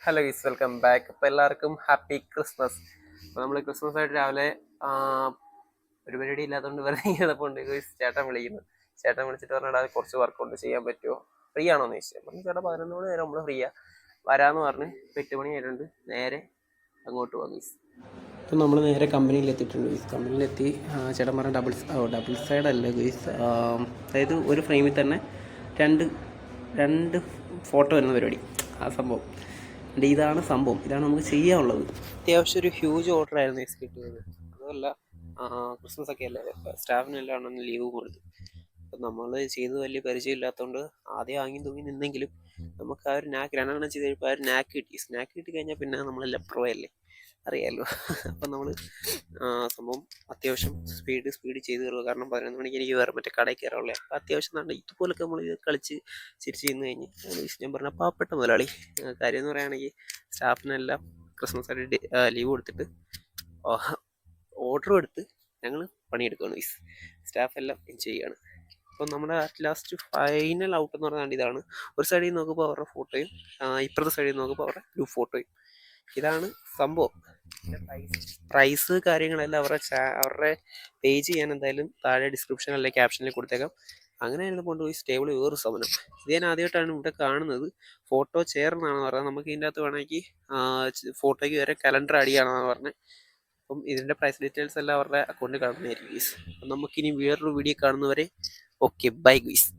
Hello ഗീസ്, welcome back. അപ്പോൾ എല്ലാവർക്കും happy Christmas. അപ്പോൾ നമ്മൾ ക്രിസ്മസ് ആയിട്ട് രാവിലെ ഒരു പരിപാടി ഇല്ലാത്തതുകൊണ്ട് വെറുതെ ഇങ്ങനപ്പോൾ ഉണ്ട് ഗീസ്. ചേട്ടൻ വിളിക്കുന്നു. ചേട്ടൻ വിളിച്ചിട്ട് പറഞ്ഞാൽ അത് കുറച്ച് വർക്ക് ചെയ്യാൻ പറ്റുമോ, ഫ്രീ ആണോ എന്ന് ചോദിച്ചു. അപ്പം ചേട്ടാ 11 മണി വരെ നമ്മൾ ഫ്രീയാണ്, വരാമെന്ന് പറഞ്ഞ് 8 മണി ആയിട്ടുണ്ട്. നേരെ അങ്ങോട്ട് പോകും ഗീസ്. ഇപ്പം നമ്മൾ നേരെ കമ്പനിയിലെത്തിയിട്ടുണ്ട് ഗീസ്. കമ്പനിയിലെത്തി ചേട്ടൻ പറഞ്ഞ ഡബിൾ സൈഡ് അല്ല ഗീസ്, അതായത് ഒരു ഫ്രെയിമിൽ തന്നെ രണ്ട് ഫോട്ടോ വരുന്ന പരിപാടി, ആ സംഭവം. ഇതാണ് സംഭവം, ഇതാണ് നമുക്ക് ചെയ്യാനുള്ളത്. അത്യാവശ്യം ഒരു ഹ്യൂജ് ഓർഡർ ആയിരുന്നു ഗൈസ് കിട്ടിയത്. അതുമല്ല, ക്രിസ്മസ് ഒക്കെ അല്ലേ, സ്റ്റാഫിനെല്ലാം ലീവ് കൊടുത്തു. അപ്പം നമ്മൾ ചെയ്ത് വലിയ പരിചയം ഇല്ലാത്തതുകൊണ്ട് ആദ്യം ആങ്ങി തൂങ്ങി നിന്നെങ്കിലും നമുക്ക് ആ ഒരു നാക്ക് 2 ചെയ്ത് കഴിയുമ്പോൾ ആ ഒരു നാക്ക് കിട്ടി കഴിഞ്ഞാൽ പിന്നെ നമ്മളെല്ലാം പ്രോ അല്ലേ, അറിയാമല്ലോ. അപ്പം നമ്മൾ സംഭവം അത്യാവശ്യം സ്പീഡ് ചെയ്ത് കയറുക. കാരണം 11 മണിക്ക് എനിക്ക് വേറെ മറ്റേ കടയിൽ കയറാനുള്ളത്. അപ്പം അത്യാവശ്യം നല്ല ഇതുപോലൊക്കെ നമ്മൾ കളിച്ച് ചിരിച്ച് നിന്ന് കഴിഞ്ഞ് ഞാൻ പറഞ്ഞ പാവപ്പെട്ട മുതലാളി. കാര്യം എന്ന് പറയുകയാണെങ്കിൽ സ്റ്റാഫിനെല്ലാം ക്രിസ്മസ് ആയിട്ട് ലീവ് കൊടുത്തിട്ട് ഓർഡറും എടുത്ത് ഞങ്ങൾ പണിയെടുക്കുകയാണ് ഗൈസ്. സ്റ്റാഫെല്ലാം എൻജോയ് ചെയ്യുകയാണ്. അപ്പം നമ്മുടെ ലാസ്റ്റ് ഫൈനൽ ഔട്ട് എന്ന് പറഞ്ഞാൽ ഇതാണ്. ഒരു സൈഡിൽ നോക്കുമ്പോൾ അവരുടെ ഫോട്ടോയും ഇപ്പുറത്തെ സൈഡിൽ നോക്കുമ്പോൾ അവരുടെ ഗ്രൂപ്പ് ഫോട്ടോയും. ഇതാണ് സംഭവം. പ്രൈസ് കാര്യങ്ങളെല്ലാം അവരുടെ പേജ് ഞാൻ എന്തായാലും താഴെ ഡിസ്ക്രിപ്ഷൻ അല്ലെങ്കിൽ ക്യാപ്ഷനിൽ കൊടുത്തേക്കാം. അങ്ങനെ ആയിരുന്നു കൊണ്ടുപോയി സ്റ്റേബിൾ വേറൊരു സാധനം. ഇത് ഞാൻ ആദ്യമായിട്ടാണ് ഇവിടെ കാണുന്നത്. ഫോട്ടോ ചേർന്നാണെന്ന് പറഞ്ഞത്. നമുക്ക് ഇതിൻ്റെ അകത്ത് വേണമെങ്കിൽ ഫോട്ടോയ്ക്ക് വരെ കലണ്ടർ ആഡ് ചെയ്യണമെന്നാണ് പറഞ്ഞത്. അപ്പം ഇതിൻ്റെ പ്രൈസ് ഡീറ്റെയിൽസ് എല്ലാം അവരുടെ അക്കൗണ്ടിൽ കാണുന്നതായിരിക്കും ഗീസ്. അപ്പം നമുക്കിനി വേറൊരു വീഡിയോ കാണുന്നവരെ ഓക്കെ, ബൈ ഗീസ്.